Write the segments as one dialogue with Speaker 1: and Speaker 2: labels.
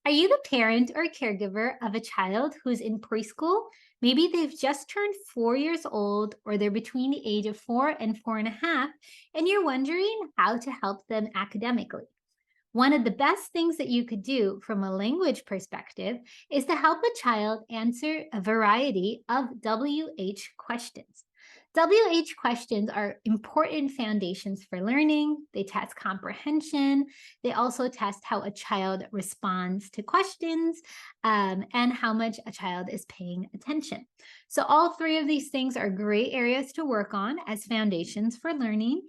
Speaker 1: Are you the parent or caregiver of a child who's in preschool? Maybe they've just turned 4 years old, or they're between the age of 4 and 4.5, and you're wondering how to help them academically. One of the best things that you could do from a language perspective is to help a child answer a variety of WH questions. WH questions are important foundations for learning. They test comprehension. They also test how a child responds to questions and how much a child is paying attention. So, all three of these things are great areas to work on as foundations for learning.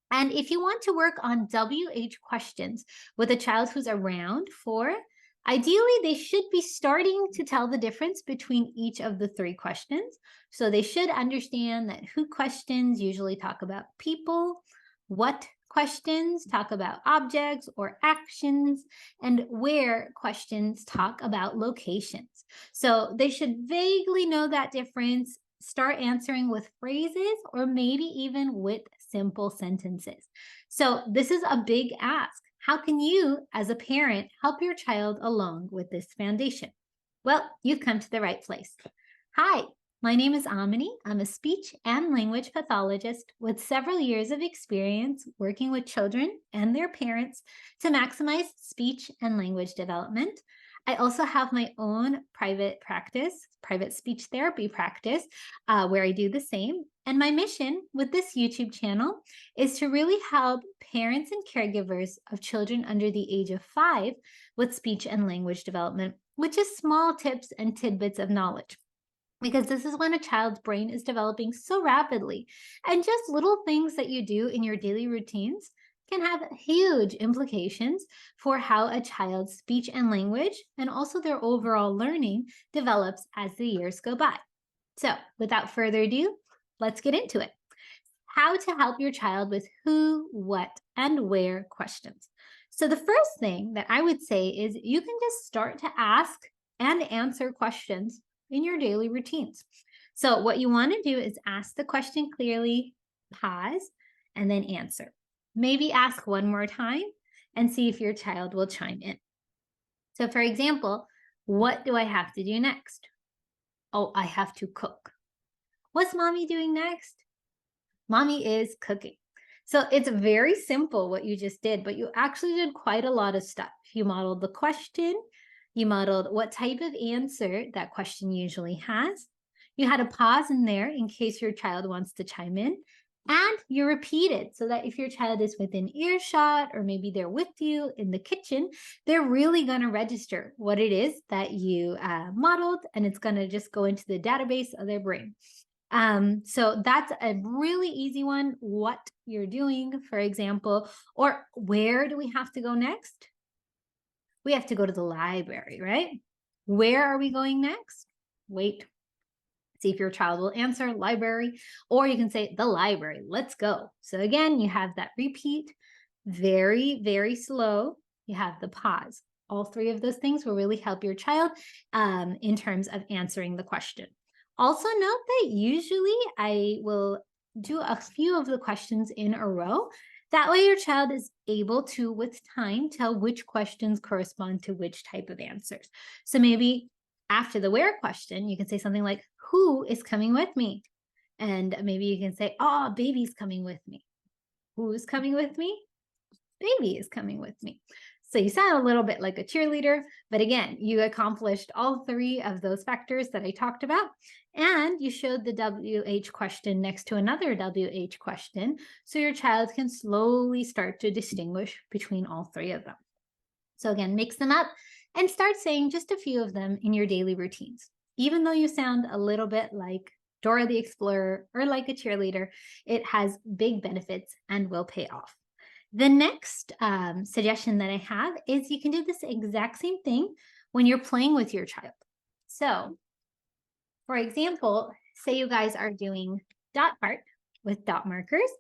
Speaker 1: And if you want to work on WH questions with a child who's around 4, ideally they should be starting to tell the difference between each of the three questions. So they should understand that who questions usually talk about people, what questions talk about objects or actions, and where questions talk about locations. So they should vaguely know that difference, start answering with phrases or maybe even with simple sentences. So, this is a big ask. How can you, as a parent, help your child along with this foundation? Well, you've come to the right place. Hi, my name is Amini. I'm a speech and language pathologist with several years of experience working with children and their parents to maximize speech and language development. I also have my own private practice, private speech therapy practice, where I do the same. And my mission with this YouTube channel is to really help parents and caregivers of children under the age of 5 with speech and language development, which is small tips and tidbits of knowledge. Because this is when a child's brain is developing so rapidly. And just little things that you do in your daily routines can have huge implications for how a child's speech and language and also their overall learning develops as the years go by. So, without further ado, let's get into it. How to help your child with who, what, and where questions. So, the first thing that I would say is you can just start to ask and answer questions in your daily routines. So, what you want to do is ask the question clearly, pause, and then answer. Maybe ask one more time and see if your child will chime in. So, for example, what do I have to do next? Oh, I have to cook. What's mommy doing next? Mommy is cooking. So it's very simple what you just did, but you actually did quite a lot of stuff. You modeled the question, you modeled what type of answer that question usually has. You had a pause in there in case your child wants to chime in. And you repeated so that if your child is within earshot or maybe they're with you in the kitchen, they're really going to register what it is that you modeled, and it's going to just go into the database of their brain. So that's a really easy one. What you're doing, for example, or where do we have to go next? We have to go to the library, right? Where are we going next? Wait. See if your child will answer library, or you can say the library. Let's go. So again, you have that repeat, very, very slow. You have the pause. All three of those things will really help your child in terms of answering the question. Also note that usually I will do a few of the questions in a row. That way your child is able to, with time, tell which questions correspond to which type of answers. So maybe after the where question, you can say something like, who is coming with me? And maybe you can say, oh, baby's coming with me. Who's coming with me? Baby is coming with me. So you sound a little bit like a cheerleader, but again, you accomplished all three of those factors that I talked about, and you showed the WH question next to another WH question, so your child can slowly start to distinguish between all three of them. So again, mix them up and start saying just a few of them in your daily routines. Even though you sound a little bit like Dora the Explorer or like a cheerleader, it has big benefits and will pay off. The next suggestion that I have is you can do this exact same thing when you're playing with your child. So, for example, say you guys are doing dot art with dot markers.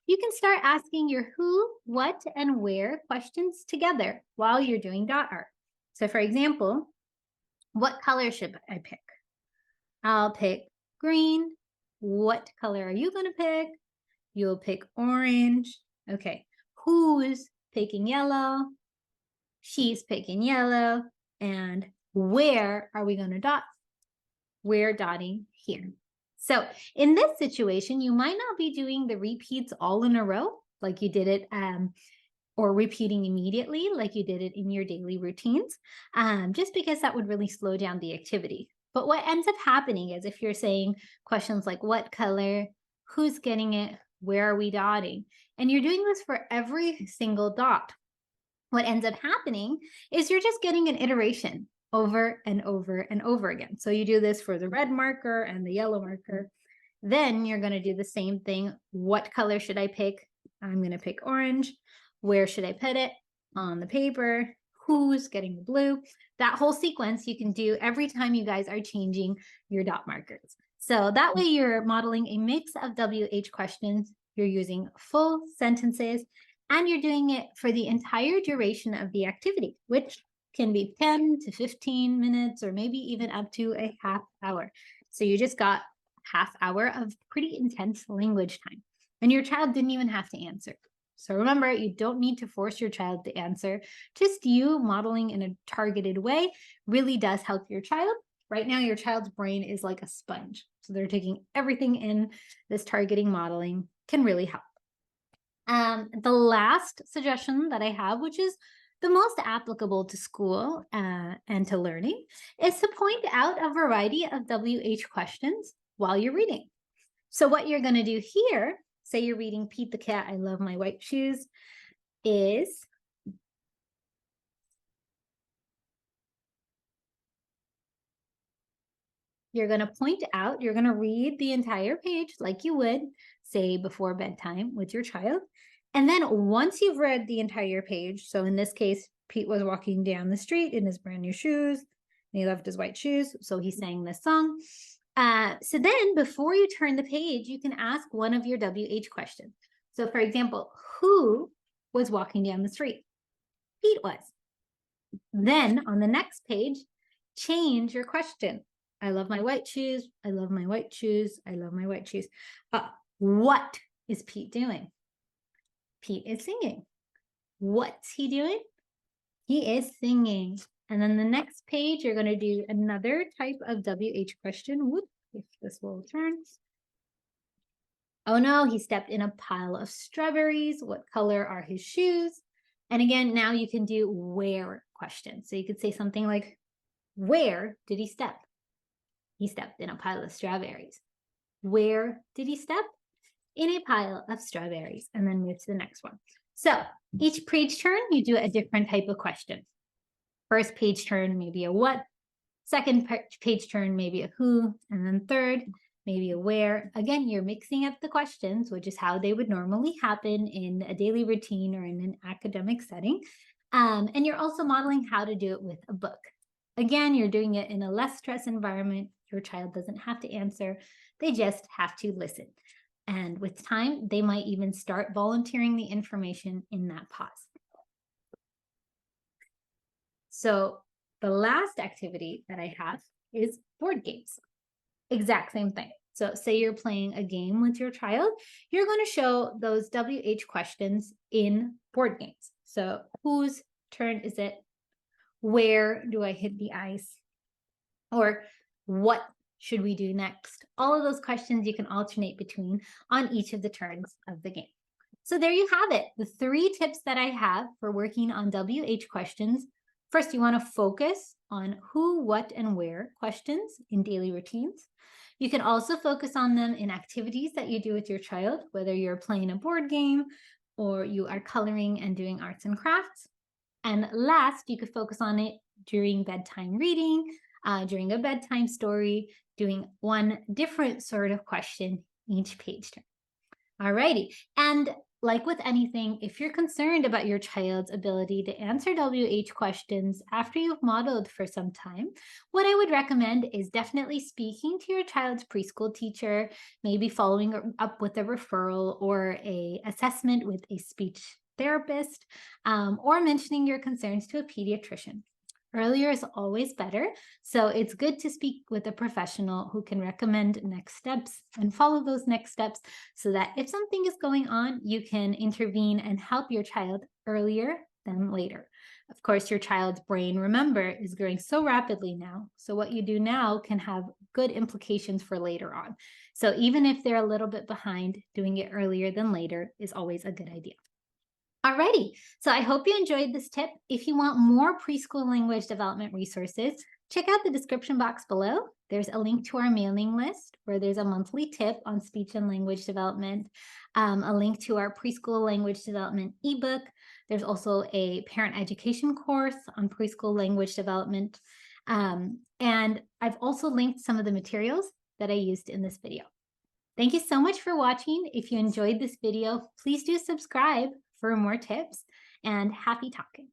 Speaker 1: You can start asking your who, what, and where questions together while you're doing dot art. So, for example, what color should I pick? I'll pick green. What color are you going to pick? You'll pick orange. Okay. Who's picking yellow? She's picking yellow. And where are we going to dot? We're dotting here. So in this situation, you might not be doing the repeats all in a row like you did it, or repeating immediately like you did it in your daily routines, just because that would really slow down the activity. But what ends up happening is if you're saying questions like what color, who's getting it, where are we dotting, and you're doing this for every single dot, what ends up happening is you're just getting an iteration over and over and over again. So you do this for the red marker and the yellow marker. Then you're going to do the same thing. What color should I pick? I'm going to pick orange. Where should I put it? On the paper. Who's getting the blue? That whole sequence you can do every time you guys are changing your dot markers. So that way you're modeling a mix of WH questions. You're using full sentences, and you're doing it for the entire duration of the activity, which can be 10 to 15 minutes or maybe even up to a half hour. So you just got half hour of pretty intense language time, and your child didn't even have to answer. So remember, you don't need to force your child to answer. Just you modeling in a targeted way really does help your child. Right now, your child's brain is like a sponge. So they're taking everything in. This targeting modeling can really help. The last suggestion that I have, which is the most applicable to school and to learning, is to point out a variety of WH questions while you're reading. So what you're going to do here, say you're reading Pete the Cat, I Love My White Shoes, is you're going to point out, you're going to read the entire page like you would, say, before bedtime with your child. And then once you've read the entire page, so in this case, Pete was walking down the street in his brand new shoes, and he loved his white shoes, so he sang this song. So then before you turn the page, you can ask one of your WH questions. So for example, who was walking down the street? Pete was. Then on the next page, change your question. I love my white shoes. I love my white shoes. I love my white shoes. What is Pete doing? Pete is singing. What's he doing? He is singing. And then the next page, you're going to do another type of WH question. Whoop, if this will turn. Oh no, he stepped in a pile of strawberries. What color are his shoes? And again, now you can do where questions. So you could say something like, where did he step? He stepped in a pile of strawberries. Where did he step? In a pile of strawberries. And then move to the next one. So each page turn, you do a different type of question. First page turn, maybe a what. Second page turn, maybe a who. And then third, maybe a where. Again, you're mixing up the questions, which is how they would normally happen in a daily routine or in an academic setting. And you're also modeling how to do it with a book. Again, you're doing it in a less stress environment. Your child doesn't have to answer. They just have to listen. And with time, they might even start volunteering the information in that pause. So the last activity that I have is board games. Exact same thing. So say you're playing a game with your child, you're going to show those WH questions in board games. So whose turn is it? Where do I hit the ice? Or what should we do next? All of those questions you can alternate between on each of the turns of the game. So there you have it, the 3 tips that I have for working on WH questions. First, you want to focus on who, what, and where questions in daily routines. You can also focus on them in activities that you do with your child, whether you're playing a board game or you are coloring and doing arts and crafts. And last, you could focus on it during bedtime reading, during a bedtime story, doing one different sort of question each page turn. Alrighty, and like with anything, if you're concerned about your child's ability to answer WH questions after you've modeled for some time, what I would recommend is definitely speaking to your child's preschool teacher, maybe following up with a referral or an assessment with a speech therapist, or mentioning your concerns to a pediatrician. Earlier is always better, so it's good to speak with a professional who can recommend next steps and follow those next steps so that if something is going on, you can intervene and help your child earlier than later. Of course, your child's brain, remember, is growing so rapidly now. So, what you do now can have good implications for later on. So, even if they're a little bit behind, doing it earlier than later is always a good idea. Alrighty, so I hope you enjoyed this tip. If you want more preschool language development resources, check out the description box below. There's a link to our mailing list where there's a monthly tip on speech and language development, a link to our preschool language development ebook. There's also a parent education course on preschool language development. And I've also linked some of the materials that I used in this video. Thank you so much for watching. If you enjoyed this video, please do subscribe for more tips, and happy talking.